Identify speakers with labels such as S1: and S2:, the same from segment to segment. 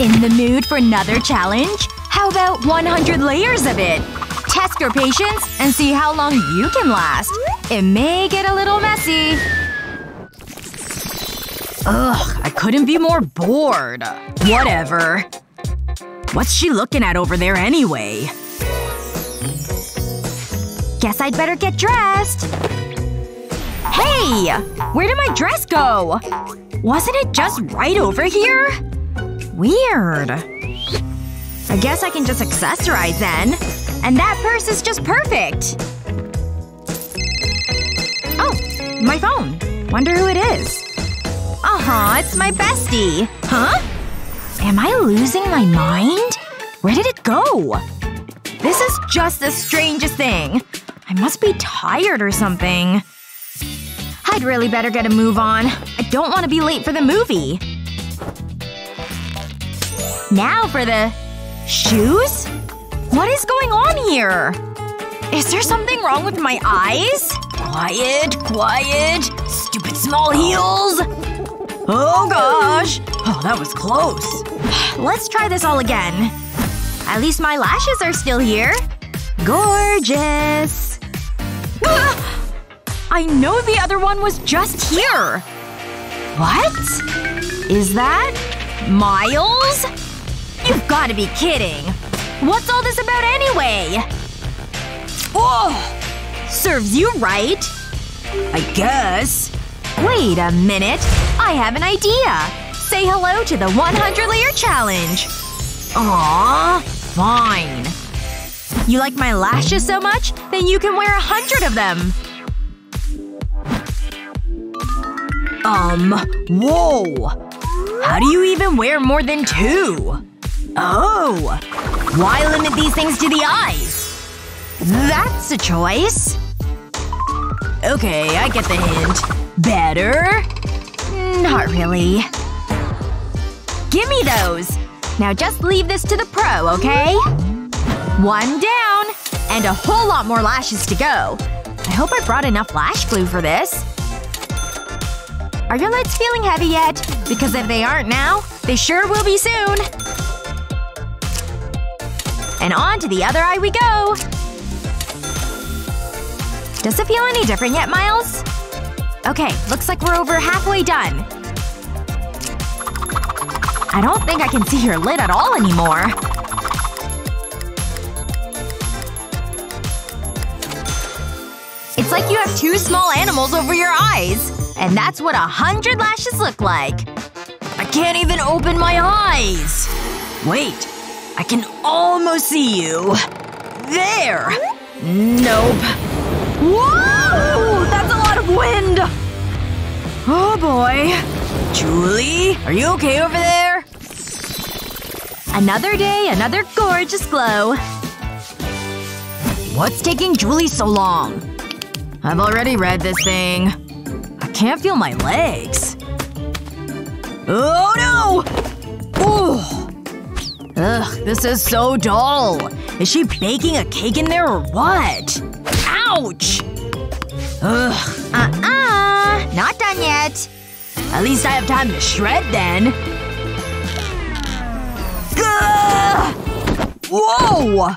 S1: In the mood for another challenge? How about 100 layers of it? Test your patience and see how long you can last. It may get a little messy. Ugh, I couldn't be more bored. Whatever. What's she looking at over there anyway? Guess I'd better get dressed. Hey! Where did my dress go? Wasn't it just right over here? Weird. I guess I can just accessorize then. And that purse is just perfect. Oh, my phone. Wonder who it is. It's my bestie. Huh? Am I losing my mind? Where did it go? This is just the strangest thing. I must be tired or something. I'd really better get a move on. I don't want to be late for the movie. Now for the… shoes? What is going on here? Is there something wrong with my eyes? Quiet, quiet. Stupid small heels. Oh gosh. Oh, that was close. Let's try this all again. At least my lashes are still here. Gorgeous. I know the other one was just here. What? Is that… Miles? You've gotta be kidding. What's all this about anyway? Oh! Serves you right. I guess. Wait a minute. I have an idea. Say hello to the 100-layer challenge. Aww. Fine. You like my lashes so much? Then you can wear 100 of them. Whoa. How do you even wear more than 2? Oh. Why limit these things to the eyes? That's a choice. Okay, I get the hint. Better? Not really. Gimme those! Now just leave this to the pro, okay? 1 down. And a whole lot more lashes to go. I hope I brought enough lash glue for this. Are your lids feeling heavy yet? Because if they aren't now, they sure will be soon. And on to the other eye we go. Does it feel any different yet, Miles? Okay, looks like we're over halfway done. I don't think I can see your lid at all anymore. It's like you have 2 small animals over your eyes. And that's what 100 lashes look like. I can't even open my eyes. Wait. I can almost see you. There! Nope. Whoa! That's a lot of wind! Oh boy. Julie? Are you okay over there? Another day, another gorgeous glow. What's taking Julie so long? I've already read this thing. I can't feel my legs. Oh no! Ooh. Ugh, this is so dull. Is she baking a cake in there or what? Ouch! Ugh. Not done yet. At least I have time to shred then. Gah! Whoa!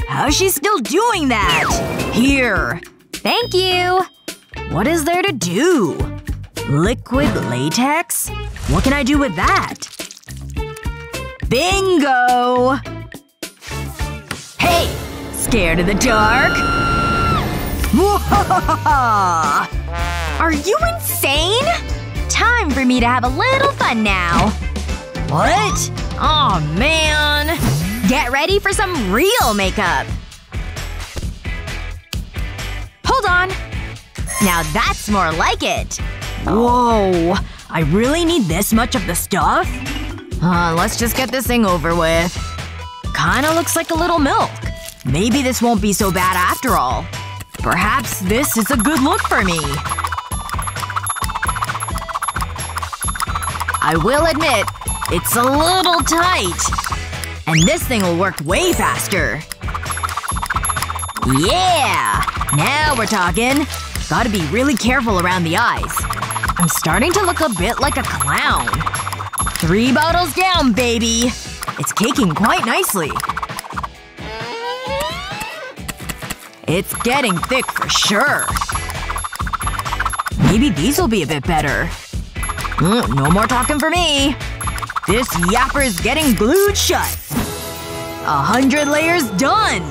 S1: How's she still doing that? Here. Thank you. What is there to do? Liquid latex? What can I do with that? Bingo! Hey! Scared of the dark? Are you insane? Time for me to have a little fun now. What? Aw, man. Get ready for some real makeup. Hold on. Now that's more like it. Whoa. I really need this much of the stuff? Let's just get this thing over with. Kinda looks like a little milk. Maybe this won't be so bad after all. Perhaps this is a good look for me. I will admit, it's a little tight. And this thing will work way faster. Yeah! Now we're talking. Gotta be really careful around the eyes. I'm starting to look a bit like a clown. 3 bottles down, baby. It's caking quite nicely. It's getting thick for sure. Maybe these will be a bit better. No more talking for me. This yapper's getting glued shut. 100 layers done!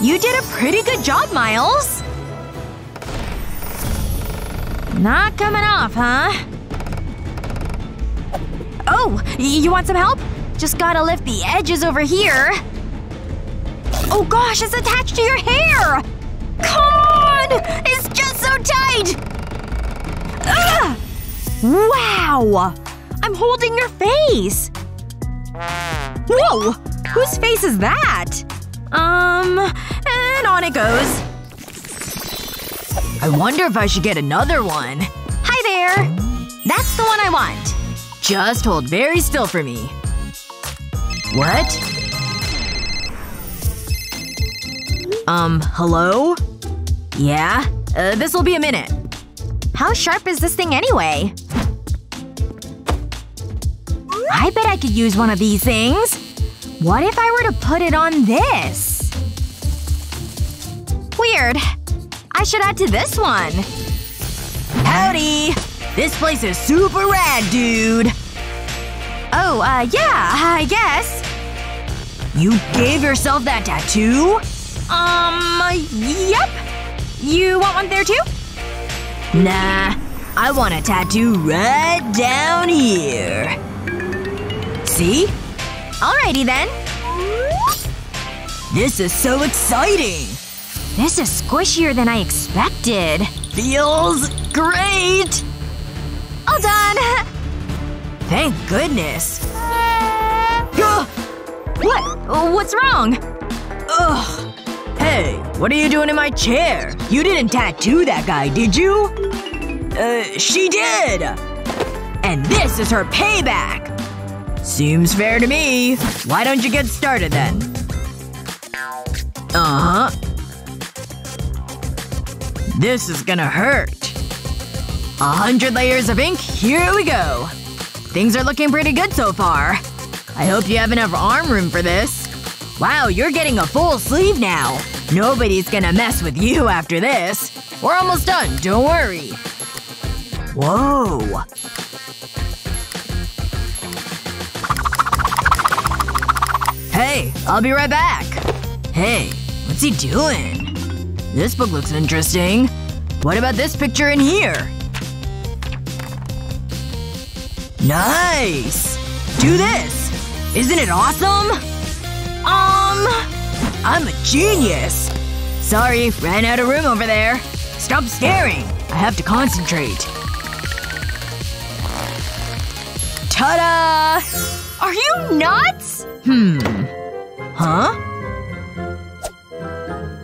S1: You did a pretty good job, Miles. Not coming off, huh? Oh, you want some help? Just gotta lift the edges over here. Oh gosh, it's attached to your hair! Come on! It's just so tight! Ugh! Wow! I'm holding your face! Whoa! Whose face is that? And on it goes. I wonder if I should get another one. Hi there! That's the one I want. Just hold very still for me. What? Hello? Yeah? This'll be a minute. How sharp is this thing anyway? I bet I could use one of these things. What if I were to put it on this? Weird. I should add to this one. Howdy! This place is super rad, dude! Oh, yeah, I guess. You gave yourself that tattoo? Yep. You want one there too? Nah. I want a tattoo right down here. See? Alrighty then. This is so exciting! This is squishier than I expected. Feels great! All done! Thank goodness. What? What's wrong? Ugh. Hey, what are you doing in my chair? You didn't tattoo that guy, did you? She did! And this is her payback! Seems fair to me. Why don't you get started then? Uh-huh. This is gonna hurt. 100 layers of ink, here we go. Things are looking pretty good so far. I hope you have enough arm room for this. Wow, you're getting a full sleeve now. Nobody's gonna mess with you after this. We're almost done, don't worry. Whoa. Hey, I'll be right back. Hey, what's he doing? This book looks interesting. What about this picture in here? Nice! Do this! Isn't it awesome? I'm a genius! Sorry, ran out of room over there. Stop staring! I have to concentrate. Ta-da! Are you nuts? Huh?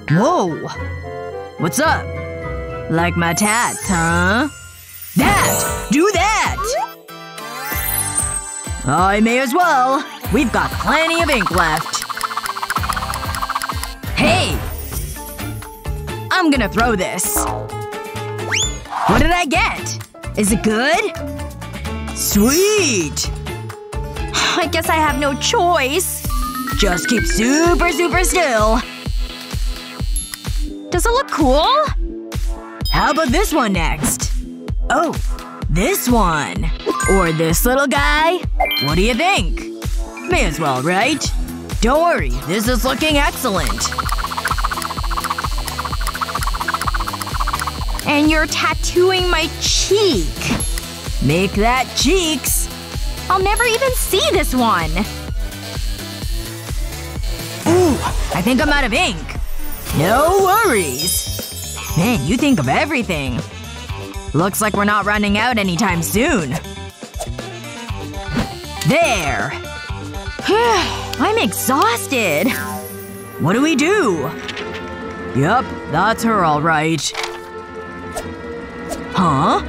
S1: Whoa. What's up? Like my tats, huh? That! Do that! I may as well. We've got plenty of ink left. Hey! I'm gonna throw this. What did I get? Is it good? Sweet! I guess I have no choice. Just keep super still. Does it look cool? How about this one next? Oh, this one. Or this little guy? What do you think? May as well, right? Don't worry, this is looking excellent. And you're tattooing my cheek. Make that cheeks. I'll never even see this one. Ooh, I think I'm out of ink. No worries. Man, you think of everything. Looks like we're not running out anytime soon. There. I'm exhausted. What do we do? Yep, that's her alright. Huh?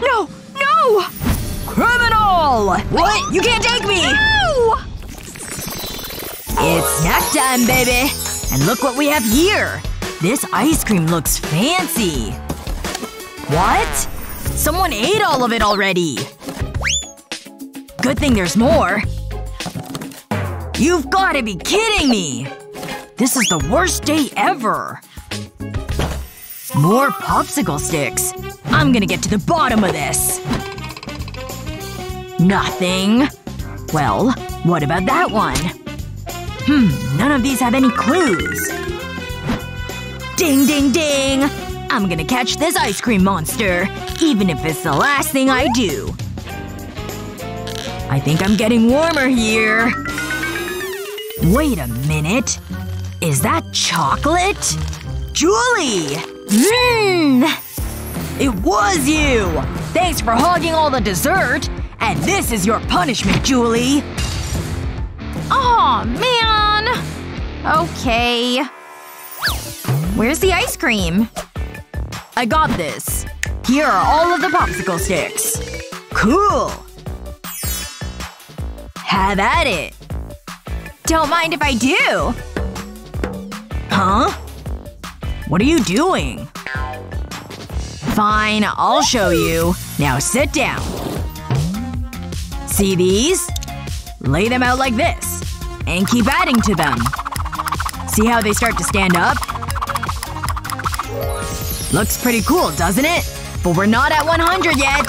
S1: No! No! Criminal! What? You can't take me! No! It's snack time, baby! And look what we have here! This ice cream looks fancy. What? Someone ate all of it already. Good thing there's more. You've gotta be kidding me! This is the worst day ever. More popsicle sticks. I'm gonna get to the bottom of this. Nothing. Well, what about that one? None of these have any clues. Ding ding ding! I'm gonna catch this ice cream monster, even if it's the last thing I do. I think I'm getting warmer here. Wait a minute. Is that chocolate? Julie! It was you! Thanks for hogging all the dessert. And this is your punishment, Julie.
S2: Aw, man. Okay. Where's the ice cream?
S1: I got this. Here are all of the popsicle sticks. Cool. Have at it.
S2: Don't mind if I do.
S1: Huh? What are you doing? Fine, I'll show you. Now sit down. See these? Lay them out like this. And keep adding to them. See how they start to stand up? Looks pretty cool, doesn't it? But we're not at 100 yet.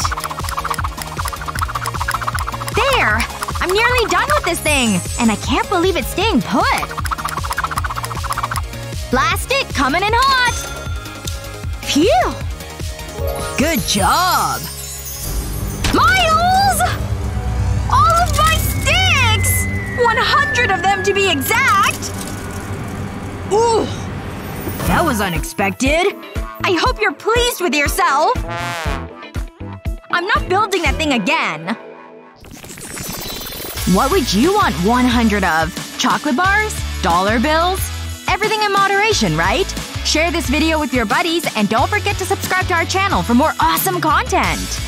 S2: There! I'm nearly done with this thing! And I can't believe it's staying put. Blast it, coming in hot! Phew!
S1: Good job!
S2: Miles! All of my sticks! 100 of them to be exact!
S1: Ooh! That was unexpected.
S2: I hope you're pleased with yourself! I'm not building that thing again. What would you want 100 of? Chocolate bars? Dollar bills? Everything in moderation, right? Share this video with your buddies and don't forget to subscribe to our channel for more awesome content!